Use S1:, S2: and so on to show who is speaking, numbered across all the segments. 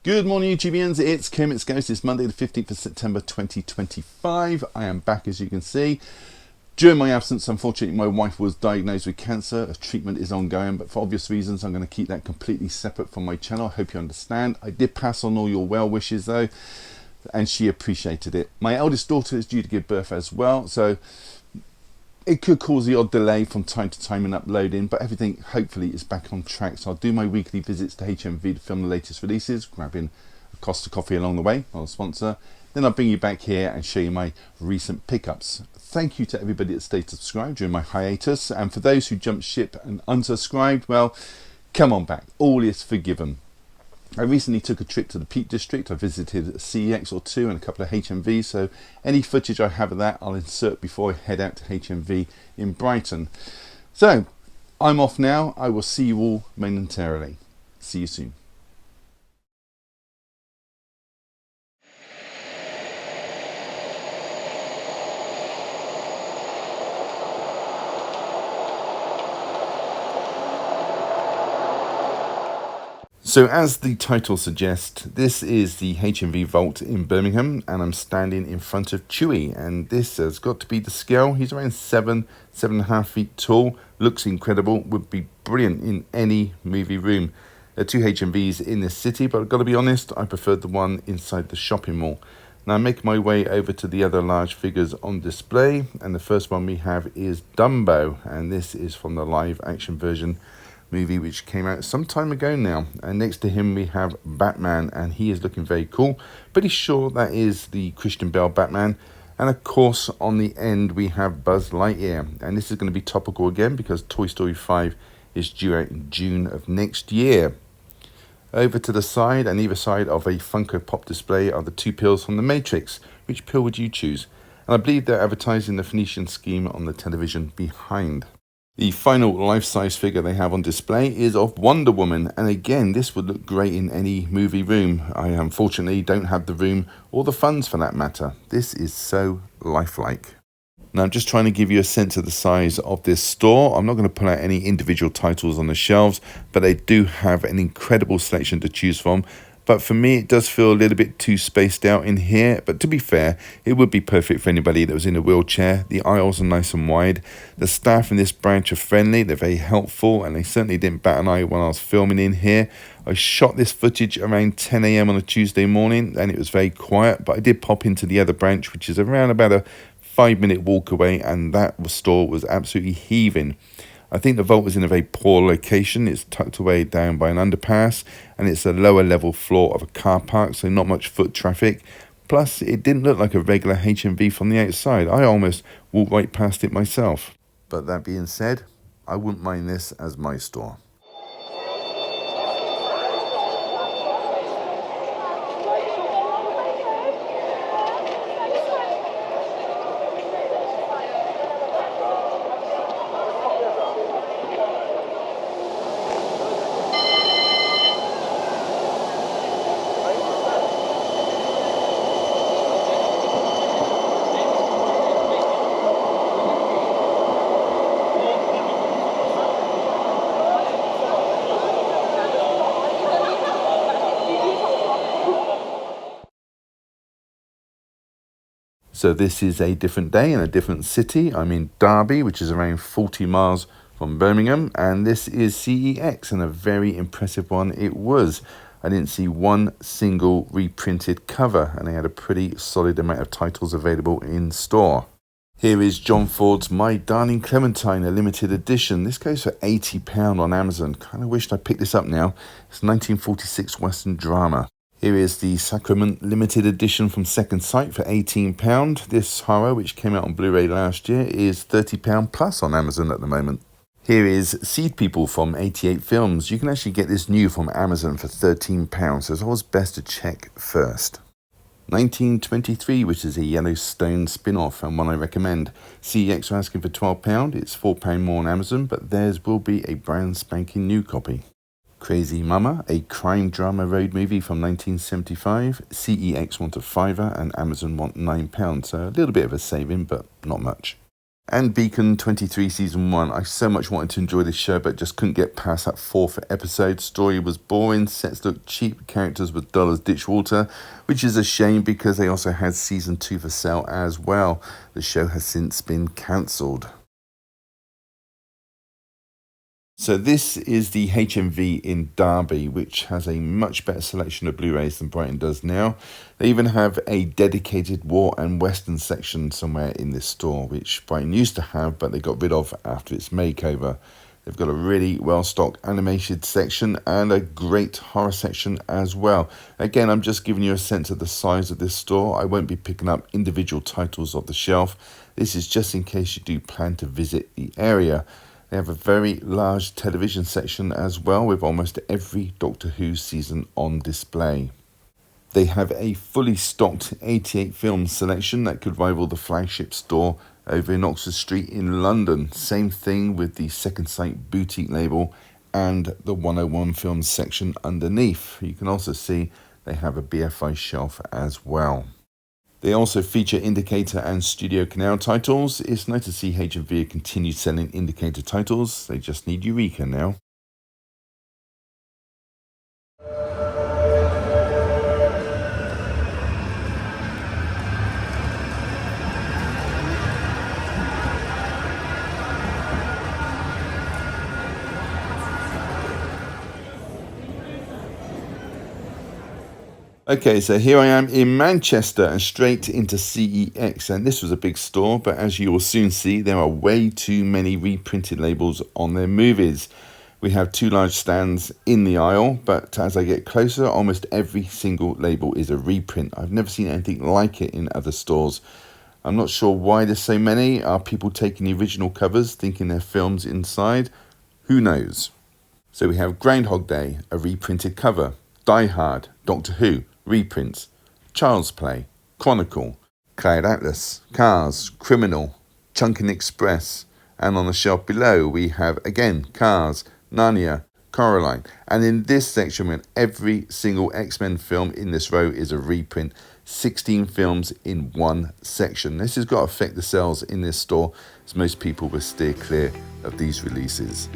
S1: Good morning, YouTubians. It's Kim. It's Ghost. It's Monday, the 15th of September 2025. I am back, as you can see. During my absence, unfortunately, my wife was diagnosed with cancer. A treatment is ongoing, but for obvious reasons, I'm going to keep that completely separate from my channel. I hope you understand. I did pass on all your well wishes, though, and she appreciated it. My eldest daughter is due to give birth as well, so it could cause the odd delay from time to time in uploading, but everything hopefully is back on track. So I'll do my weekly visits to HMV to film the latest releases, grabbing a Costa coffee along the way, not a sponsor. Then I'll bring you back here and show you my recent pickups. Thank you to everybody that stayed subscribed during my hiatus, and for those who jumped ship and unsubscribed, well, come on back, all is forgiven. I recently took a trip to the Peak District. I visited a CEX or two and a couple of HMVs, so any footage I have of that I'll insert before I head out to HMV in Brighton. So, I'm off now. I will see you all momentarily. See you soon. So as the title suggests, this is the HMV Vault in Birmingham, and I'm standing in front of Chewie, and this has got to be the scale. He's around 7.5 feet tall, looks incredible, would be brilliant in any movie room. There are two HMVs in this city, but I've got to be honest, I preferred the one inside the shopping mall. Now I make my way over to the other large figures on display, and the first one we have is Dumbo, and this is from the live action version movie which came out some time ago now. And next to him we have Batman, and he is looking very cool. Pretty sure that is the Christian Bale Batman. And of course on the end we have Buzz Lightyear, and this is going to be topical again because Toy Story 5 is due out in June of next year. Over to the side, and either side of a Funko Pop display, are the two pills from the Matrix. Which pill would you choose? And I believe they're advertising the Phoenician scheme on the television behind. The final life-size figure they have on display is of Wonder Woman, and again this would look great in any movie room. I unfortunately don't have the room or the funds for that matter. This is so lifelike. Now I'm just trying to give you a sense of the size of this store. I'm not going to pull out any individual titles on the shelves, but they do have an incredible selection to choose from. But for me, it does feel a little bit too spaced out in here. But to be fair, it would be perfect for anybody that was in a wheelchair. The aisles are nice and wide. The staff in this branch are friendly. They're very helpful, and they certainly didn't bat an eye when I was filming in here. I shot this footage around 10 a.m. on a Tuesday morning, and it was very quiet. But I did pop into the other branch, which is around about a 5-minute walk away, and that store was absolutely heaving. I think the vault is in a very poor location. It's tucked away down by an underpass, and it's a lower level floor of a car park, so not much foot traffic. Plus, it didn't look like a regular HMV from the outside. I almost walked right past it myself. But that being said, I wouldn't mind this as my store. So this is a different day in a different city. I'm in Derby, which is around 40 miles from Birmingham, and this is CEX, and a very impressive one it was. I didn't see one single reprinted cover, and they had a pretty solid amount of titles available in store. Here is John Ford's My Darling Clementine, a limited edition. This goes for £80 on Amazon. Kind of wished I picked this up now. It's 1946 Western drama. Here is the Sacrament limited edition from Second Sight for £18. This horror, which came out on Blu-ray last year, is £30 plus on Amazon at the moment. Here is Seed People from 88 Films. You can actually get this new from Amazon for £13, so it's always best to check first. 1923, which is a Yellowstone spin-off, and one I recommend. CEX are asking for £12. It's £4 more on Amazon, but theirs will be a brand spanking new copy. Crazy Mama, a crime drama road movie from 1975. CEX want a £5 and Amazon want £9, so a little bit of a saving, but not much. And Beacon 23 Season 1. I so much wanted to enjoy this show, but just couldn't get past that fourth episode. Story was boring, sets looked cheap, characters were dull as ditch water, which is a shame because they also had Season 2 for sale as well. The show has since been cancelled. So this is the HMV in Derby, which has a much better selection of Blu-rays than Brighton does now. They even have a dedicated war and western section somewhere in this store, which Brighton used to have, but they got rid of after its makeover. They've got a really well-stocked animated section and a great horror section as well. Again, I'm just giving you a sense of the size of this store. I won't be picking up individual titles off the shelf. This is just in case you do plan to visit the area. They have a very large television section as well, with almost every Doctor Who season on display. They have a fully stocked 88 film selection that could rival the flagship store over in Oxford Street in London. Same thing with the Second Sight boutique label and the 101 film section underneath. You can also see they have a BFI shelf as well. They also feature Indicator and Studio Canal titles. It's nice to see HMV continue selling Indicator titles. They just need Eureka now. Okay, so here I am in Manchester and straight into CEX, and this was a big store, but as you will soon see, there are way too many reprinted labels on their movies. We have two large stands in the aisle, but as I get closer, almost every single label is a reprint. I've never seen anything like it in other stores. I'm not sure why there's so many. Are people taking the original covers, thinking they're films inside? Who knows? So we have Groundhog Day, a reprinted cover. Die Hard, Doctor Who, reprints. Child's Play, Chronicle, Cloud Atlas, Cars, Criminal, Chunkin Express. And on the shelf below we have, again, Cars, Narnia, Coraline. And in this section, we have every single X-Men film in this row is a reprint. 16 films in one section. This has got to affect the sales in this store, as most people will steer clear of these releases.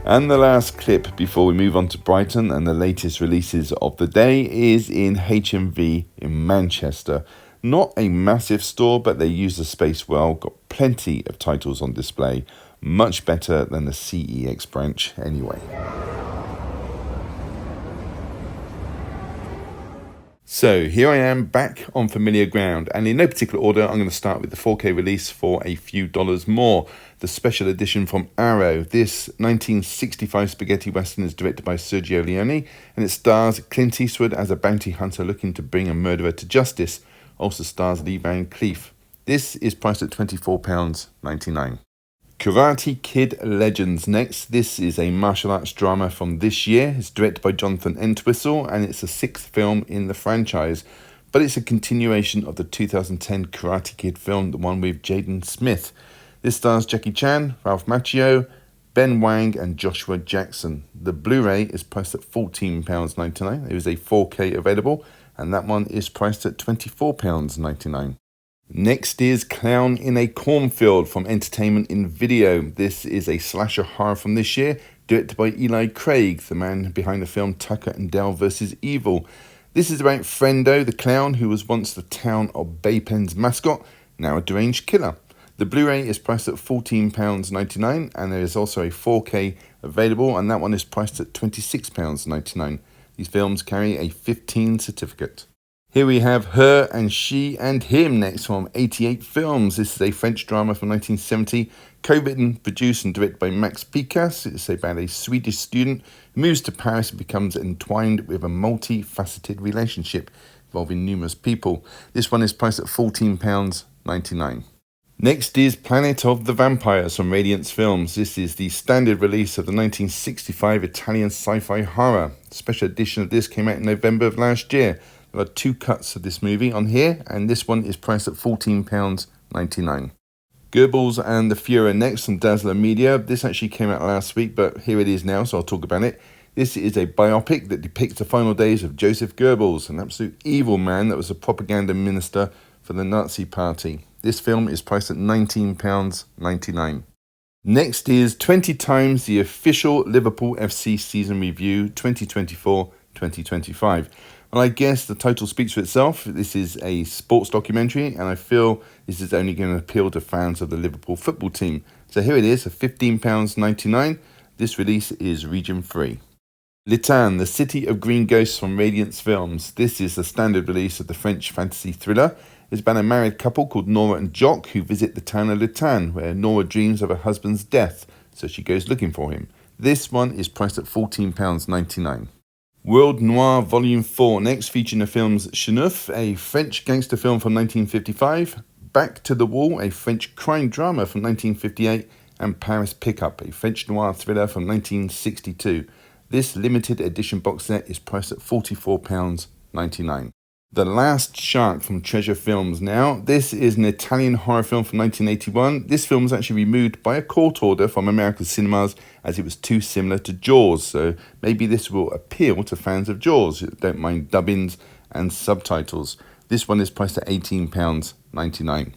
S1: And the last clip before we move on to Brighton and the latest releases of the day is in HMV in Manchester. Not a massive store, but they use the space well, got plenty of titles on display, much better than the CEX branch anyway. So here I am back on familiar ground, and in no particular order, I'm going to start with the 4K release for a few dollars more. The special edition from Arrow. This 1965 spaghetti western is directed by Sergio Leone, and it stars Clint Eastwood as a bounty hunter looking to bring a murderer to justice. Also stars Lee Van Cleef. This is priced at £24.99. Karate Kid Legends next. This is a martial arts drama from this year. It's directed by Jonathan Entwistle, and it's the sixth film in the franchise. But it's a continuation of the 2010 Karate Kid film, the one with Jaden Smith. This stars Jackie Chan, Ralph Macchio, Ben Wang and Joshua Jackson. The Blu-ray is priced at £14.99. There is a 4K available, and that one is priced at £24.99. Next is Clown in a Cornfield from Entertainment in Video. This is a slasher horror from this year, directed by Eli Craig, the man behind the film Tucker and Dale vs. Evil. This is about Frendo, the clown who was once the town of Bay Pen's mascot, now a deranged killer. The Blu-ray is priced at £14.99, and there is also a 4K available, and that one is priced at £26.99. These films carry a 15 certificate. Here we have Her and She and Him next from 88 Films. This is a French drama from 1970, co-written, produced and directed by Max Pikas. It's about a Swedish student who moves to Paris and becomes entwined with a multifaceted relationship involving numerous people. This one is priced at £14.99. Next is Planet of the Vampires from Radiance Films. This is the standard release of the 1965 Italian sci-fi horror. The special edition of this came out in November of last year. There are two cuts of this movie on here, and this one is priced at £14.99. £14.99. Goebbels and the Führer next from Dazzler Media. This actually came out last week, but here it is now, so I'll talk about it. This is a biopic that depicts the final days of Joseph Goebbels, an absolute evil man that was a propaganda minister for the Nazi Party. This film is priced at £19.99. Next is 20 times the official Liverpool FC season review 2024-2025. And I guess the title speaks for itself. This is a sports documentary, and I feel this is only going to appeal to fans of the Liverpool football team. So here it is, at £15.99. This release is region free. Litane, the City of Green Ghosts from Radiance Films. This is the standard release of the French fantasy thriller. It's about a married couple called Nora and Jock who visit the town of Litane, where Nora dreams of her husband's death, so she goes looking for him. This one is priced at £14.99. World Noir Volume 4 next, featuring the films Chenouf, a French gangster film from 1955, Back to the Wall, a French crime drama from 1958, and Paris Pickup, a French noir thriller from 1962. This limited edition box set is priced at £44.99. The Last Shark from Treasure Films now. This is an Italian horror film from 1981. This film was actually removed by a court order from American cinemas as it was too similar to Jaws. So maybe this will appeal to fans of Jaws who don't mind dubbings and subtitles. This one is priced at £18.99.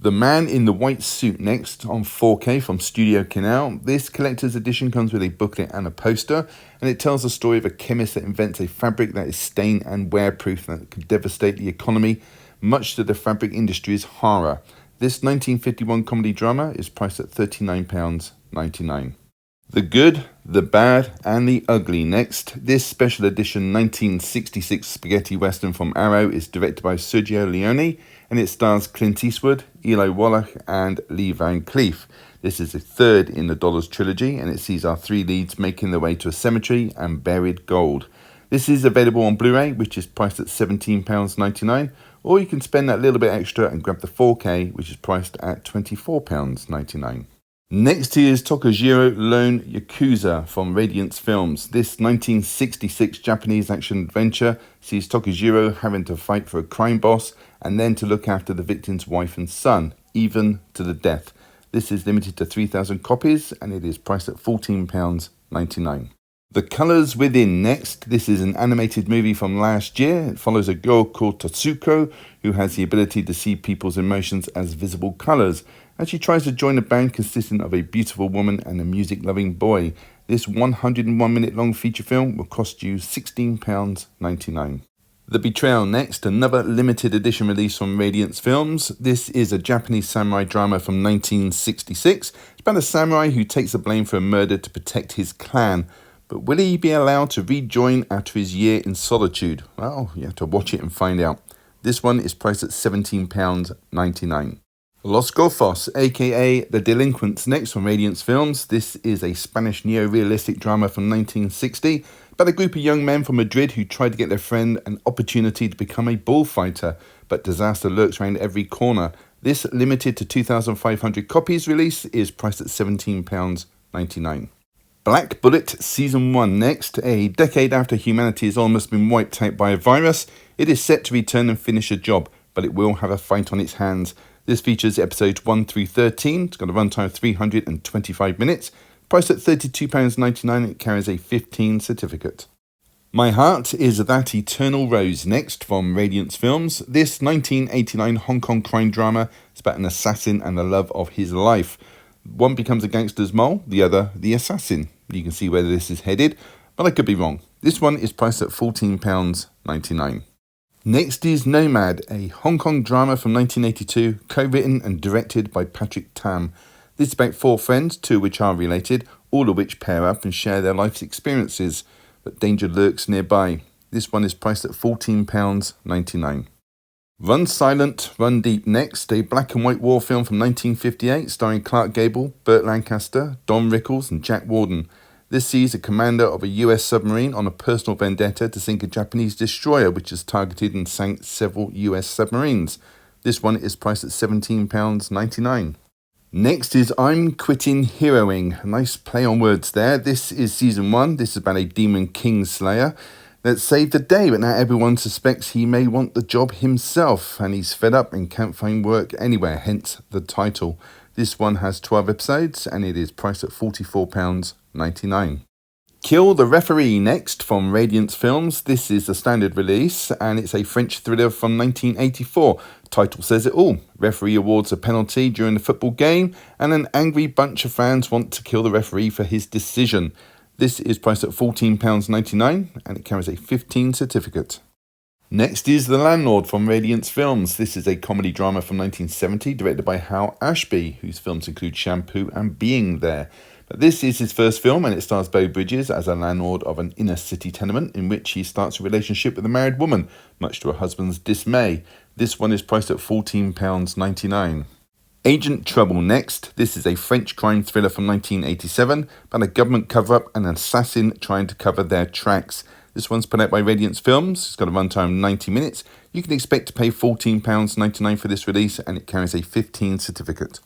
S1: The Man in the White Suit next on 4K from Studio Canal. This collector's edition comes with a booklet and a poster, and it tells the story of a chemist that invents a fabric that is stain and wear-proof that could devastate the economy, much to the fabric industry's horror. This 1951 comedy drama is priced at £39.99. The Good, the Bad, and the Ugly next. This special edition 1966 spaghetti western from Arrow is directed by Sergio Leone, and it stars Clint Eastwood, Eli Wallach, and Lee Van Cleef. This is the third in the Dollars trilogy, and it sees our three leads making their way to a cemetery and buried gold. This is available on Blu-ray, which is priced at £17.99, or you can spend that little bit extra and grab the 4K, which is priced at £24.99. Next is Tokujiro Lone Yakuza from Radiance Films. This 1966 Japanese action adventure sees Tokujiro having to fight for a crime boss and then to look after the victim's wife and son, even to the death. This is limited to 3,000 copies and it is priced at £14.99. The Colors Within next. This is an animated movie from last year. It follows a girl called Tatsuko who has the ability to see people's emotions as visible colors, and she tries to join a band consisting of a beautiful woman and a music-loving boy. This 101-minute long feature film will cost you £16.99. The Betrayal next, another limited edition release from Radiance Films. This is a Japanese samurai drama from 1966. It's about a samurai who takes the blame for a murder to protect his clan. But will he be allowed to rejoin after his year in solitude? Well, you have to watch it and find out. This one is priced at £17.99. Los Golfos, aka The Delinquents, next from Radiance Films. This is a Spanish neo-realistic drama from 1960 about a group of young men from Madrid who tried to get their friend an opportunity to become a bullfighter, but disaster lurks around every corner. This limited to 2,500 copies release is priced at £17.99. Black Bullet Season 1 next. A decade after humanity has almost been wiped out by a virus, it is set to return and finish a job, but it will have a fight on its hands. This features episodes 1 through 13. It's got a runtime of 325 minutes. Priced at £32.99, it carries a 15 certificate. My Heart is That Eternal Rose next from Radiance Films. This 1989 Hong Kong crime drama is about an assassin and the love of his life. One becomes a gangster's mole, the other the assassin. You can see where this is headed, but I could be wrong. This one is priced at £14.99. Next is Nomad, a Hong Kong drama from 1982, co-written and directed by Patrick Tam. This is about four friends, two of which are related, all of which pair up and share their life's experiences, but danger lurks nearby. This one is priced at £14.99. Run Silent, Run Deep next, a black and white war film from 1958 starring Clark Gable, Burt Lancaster, Don Rickles and Jack Warden. This sees a commander of a US submarine on a personal vendetta to sink a Japanese destroyer which has targeted and sank several US submarines. This one is priced at £17.99. Next is I'm Quitting Heroing. A nice play on words there. This is season 1. This is about a demon king slayer. that saved the day, but now everyone suspects he may want the job himself, and he's fed up and can't find work anywhere, hence the title. This one has 12 episodes, and it is priced at £44.99. Kill the Referee next from Radiance Films. This is the standard release, and it's a French thriller from 1984. Title says it all. Referee awards a penalty during the football game, and an angry bunch of fans want to kill the referee for his decision. This is priced at £14.99, and it carries a 15 certificate. Next is The Landlord from Radiance Films. This is a comedy drama from 1970, directed by Hal Ashby, whose films include Shampoo and Being There. This is his first film, and it stars Beau Bridges as a landlord of an inner city tenement in which he starts a relationship with a married woman, much to her husband's dismay. This one is priced at £14.99. Agent Trouble next. This is a French crime thriller from 1987 about a government cover-up and an assassin trying to cover their tracks. This one's put out by Radiance Films. It's got a runtime of 90 minutes. You can expect to pay £14.99 for this release, and it carries a 15 certificate.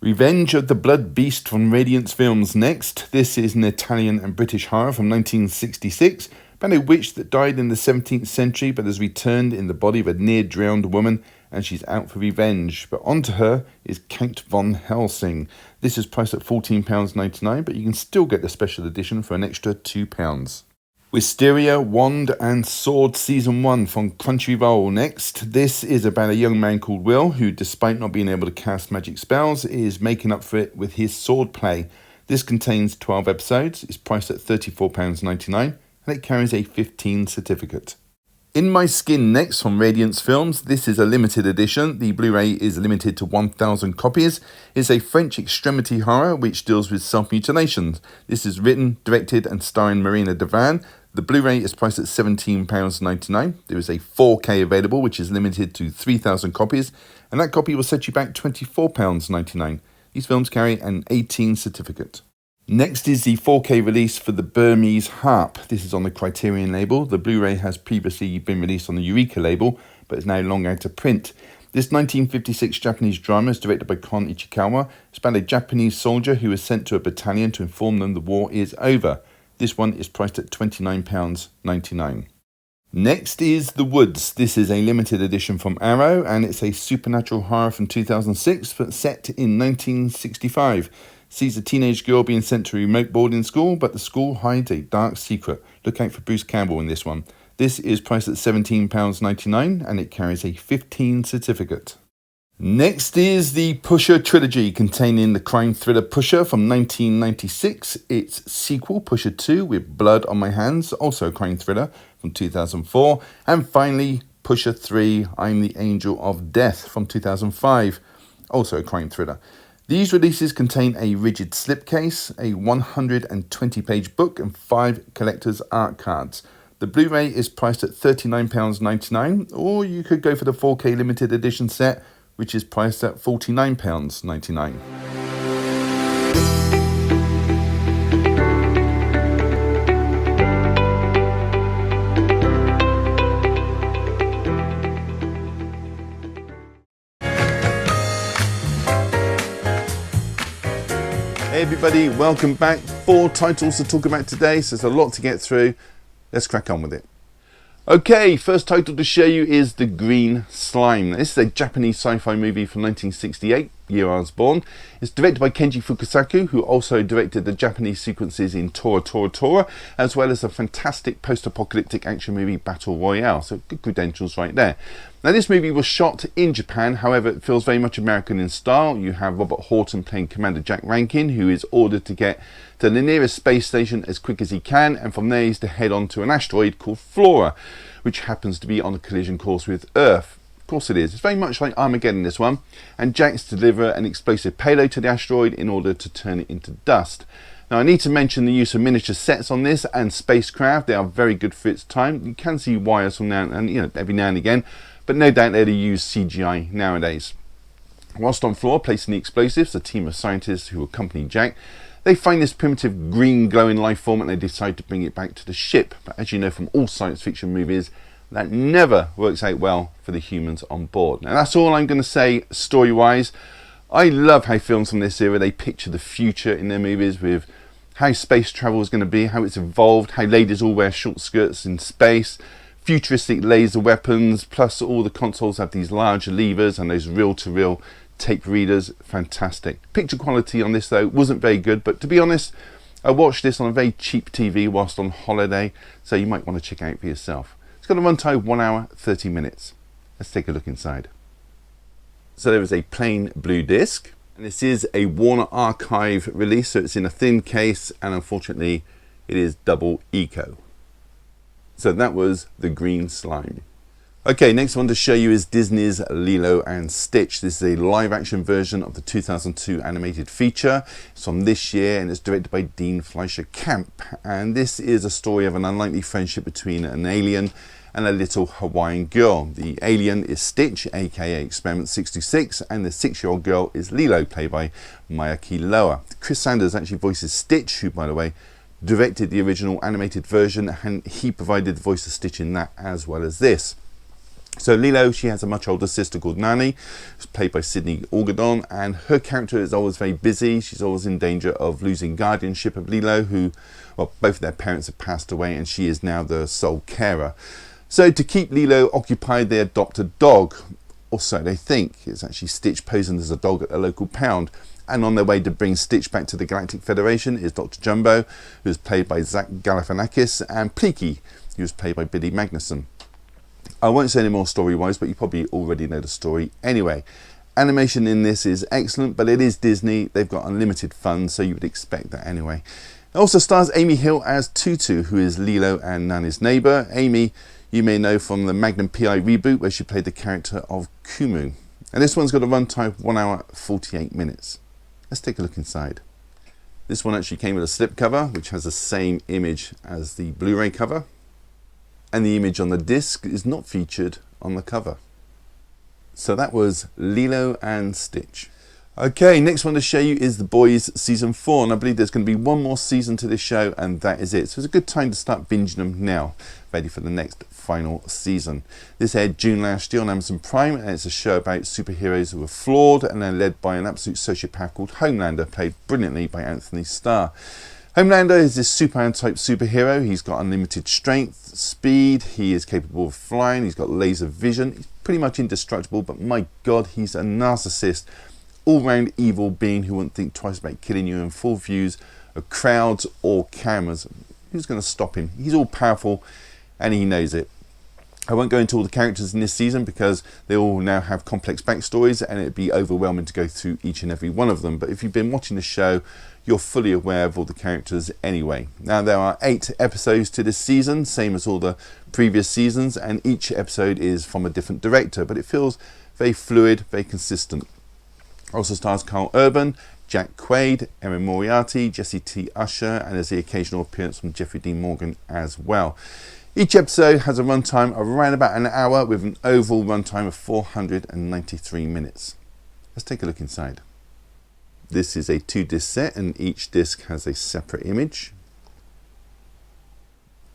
S1: Revenge of the Blood Beast from Radiance Films next. This is an Italian and British horror from 1966 about a witch that died in the 17th century but has returned in the body of a near-drowned woman, and she's out for revenge. But onto her is Count von Helsing. This is priced at £14.99, but you can still get the special edition for an extra £2. Wisteria, Wand and Sword Season 1 from Crunchyroll next. This is about a young man called Will who, despite not being able to cast magic spells, is making up for it with his sword play. This contains 12 episodes, is priced at £34.99, and it carries a 15 certificate. In My Skin next from Radiance Films. This is a limited edition. The Blu-ray is limited to 1,000 copies. It's a French extremity horror which deals with self-mutilations. This is written, directed and starring Marina Devan. The Blu-ray is priced at £17.99. There is a 4K available which is limited to 3,000 copies, and that copy will set you back £24.99. These films carry an 18 certificate. Next is the 4K release for the Burmese Harp. This is on the Criterion label. The Blu-ray has previously been released on the Eureka label, but is now long out of print. This 1956 Japanese drama is directed by Kon Ichikawa. It's about a Japanese soldier who is sent to a battalion to inform them the war is over. This one is priced at £29.99. Next is The Woods. This is a limited edition from Arrow, and it's a supernatural horror from 2006, but set in 1965. Sees a teenage girl being sent to a remote boarding school, but the school hides a dark secret. Look out for Bruce Campbell in this one. This is priced at £17.99, and it carries a 15 certificate. Next is the Pusher trilogy, containing the crime thriller Pusher from 1996, its sequel Pusher 2 with Blood on My Hands, also a crime thriller from 2004, and finally Pusher 3, I'm the Angel of Death from 2005, also a crime thriller. These releases contain a rigid slipcase, a 120-page book, and 5 collector's art cards. The Blu-ray is priced at £39.99, or you could go for the 4K limited edition set, which is priced at £49.99. Hey everybody, welcome back. 4 titles to talk about today, so there's a lot to get through. Let's crack on with it. Okay, first title to show you is The Green Slime. This is a Japanese sci-fi movie from 1968, year I was born. It's directed by Kenji Fukasaku, who also directed the Japanese sequences in Tora Tora Tora, as well as a fantastic post-apocalyptic action movie Battle Royale, so good credentials right there. Now this movie was shot in Japan, however it feels very much American in style. You have Robert Horton playing Commander Jack Rankin, who is ordered to get to the nearest space station as quick as he can, and from there he's to head on to an asteroid called Flora, which happens to be on a collision course with Earth. Of course it is. It's very much like Armageddon, this one, and Jack's to deliver an explosive payload to the asteroid in order to turn it into dust. Now I need to mention the use of miniature sets on this and spacecraft. They are very good for its time. You can see wires from now and every now and again, but no doubt they'd use CGI nowadays. Whilst on Flora placing the explosives, a team of scientists who accompany Jack, they find this primitive green glowing life form and they decide to bring it back to the ship. But as you know from all science fiction movies, that never works out well for the humans on board. Now that's all I'm going to say story wise. I love how films from this era, they picture the future in their movies with how space travel is going to be, how it's evolved, how ladies all wear short skirts in space, futuristic laser weapons, plus all the consoles have these large levers and those reel-to-reel tape readers. Fantastic. Picture quality on this though wasn't very good, but to be honest, I watched this on a very cheap TV whilst on holiday, so you might want to check it out for yourself. It's got a runtime of 1 hour 30 minutes. Let's take a look inside. So there is a plain blue disc, and this is a Warner Archive release, so it's in a thin case, and unfortunately it is double eco. So that was the green slime. Okay, next one to show you is Disney's Lilo and Stitch. This is a live action version of the 2002 animated feature. It's from this year and it's directed by Dean Fleischer Camp. And this is a story of an unlikely friendship between an alien and a little Hawaiian girl. The alien is Stitch, aka Experiment 66, and the 6-year-old girl is Lilo, played by Mayaki Loa. Chris Sanders actually voices Stitch, who, by the way, directed the original animated version, and he provided the voice of Stitch in that as well as this. So Lilo, she has a much older sister called Nani, who's played by Sydney Orgadon, and her character is always very busy. She's always in danger of losing guardianship of Lilo, who, well, both of their parents have passed away and she is now the sole carer. So to keep Lilo occupied, they adopt a dog, or so they think. It's actually Stitch posing as a dog at a local pound. And on their way to bring Stitch back to the Galactic Federation is Dr. Jumbo, who is played by Zach Galifianakis, and Pleaky, who is played by Billy Magnuson. I won't say any more story-wise, but you probably already know the story anyway. Animation in this is excellent, but it is Disney. They've got unlimited funds, so you would expect that anyway. It also stars Amy Hill as Tutu, who is Lilo and Nani's neighbour. Amy, you may know from the Magnum P.I. reboot, where she played the character of Kumu. And this one's got a runtime of 1 hour 48 minutes. Let's take a look inside. This one actually came with a slipcover, which has the same image as the Blu-ray cover. And the image on the disc is not featured on the cover. So that was Lilo and Stitch. Okay, next one to show you is The Boys Season 4, and I believe there's going to be one more season to this show, and that is it. So it's a good time to start binging them now, ready for the next final season. This aired June last year on Amazon Prime, and it's a show about superheroes who are flawed, and they're led by an absolute sociopath called Homelander, played brilliantly by Anthony Starr. Homelander is this Superman type superhero. He's got unlimited strength, speed, he is capable of flying, he's got laser vision, he's pretty much indestructible, but my god, he's a narcissist, all-round evil being who wouldn't think twice about killing you in full views of crowds or cameras. Who's going to stop him? He's all powerful and he knows it. I won't go into all the characters in this season because they all now have complex backstories and it'd be overwhelming to go through each and every one of them. But if you've been watching the show, you're fully aware of all the characters anyway. Now there are 8 episodes to this season, same as all the previous seasons, and each episode is from a different director, but it feels very fluid, very consistent. Also stars Carl Urban, Jack Quaid, Erin Moriarty, Jesse T. Usher, and there's the occasional appearance from Jeffrey Dean Morgan as well. Each episode has a runtime of around about an hour with an overall runtime of 493 minutes. Let's take a look inside. This is a 2-disc set and each disc has a separate image.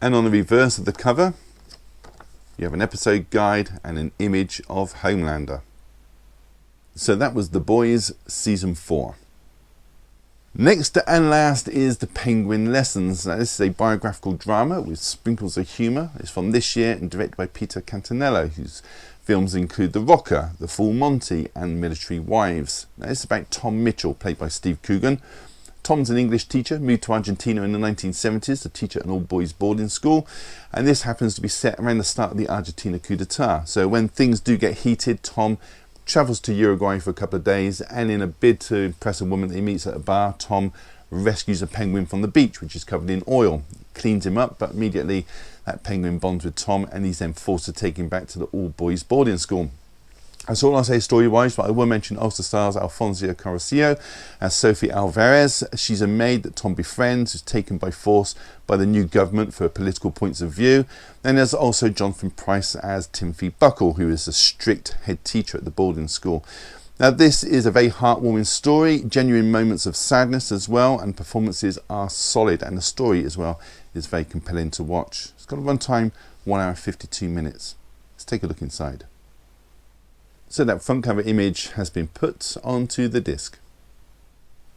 S1: And on the reverse of the cover, you have an episode guide and an image of Homelander. So that was The Boys Season 4. Next and last is The Penguin Lessons. Now, this is a biographical drama with sprinkles of humour. It's from this year and directed by Peter Cantanello, whose films include The Rocker, The Full Monty and Military Wives. Now, this is about Tom Mitchell, played by Steve Coogan. Tom's an English teacher, moved to Argentina in the 1970s to teach at an all-boys boarding school, and this happens to be set around the start of the Argentina coup d'etat. So when things do get heated, Tom travels to Uruguay for a couple of days, and in a bid to impress a woman that he meets at a bar, Tom rescues a penguin from the beach, which is covered in oil, cleans him up, but immediately that penguin bonds with Tom, and he's then forced to take him back to the all-boys boarding school. That's all I'll say story-wise, but I will mention also stars Alfonso Carrasco as Sophie Alvarez. She's a maid that Tom befriends, who's taken by force by the new government for political points of view. Then there's also Jonathan Pryce as Timothy Buckle, who is a strict head teacher at the boarding school. Now this is a very heartwarming story, genuine moments of sadness as well, and performances are solid, and the story as well is very compelling to watch. It's got a runtime 1 hour 52 minutes. Let's take a look inside. So that front cover image has been put onto the disc.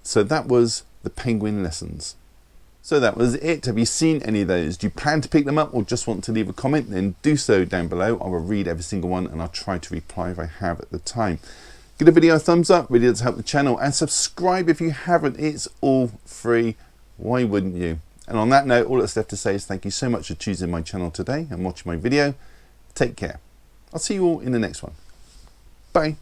S1: So that was The Penguin Lessons. So that was it. Have you seen any of those? Do you plan to pick them up or just want to leave a comment? Then do so down below. I will read every single one and I'll try to reply if I have at the time. Give the video a thumbs up, really does help the channel, and subscribe if you haven't. It's all free. Why wouldn't you? And on that note, all that's left to say is thank you so much for choosing my channel today and watching my video. Take care. I'll see you all in the next one. Bye.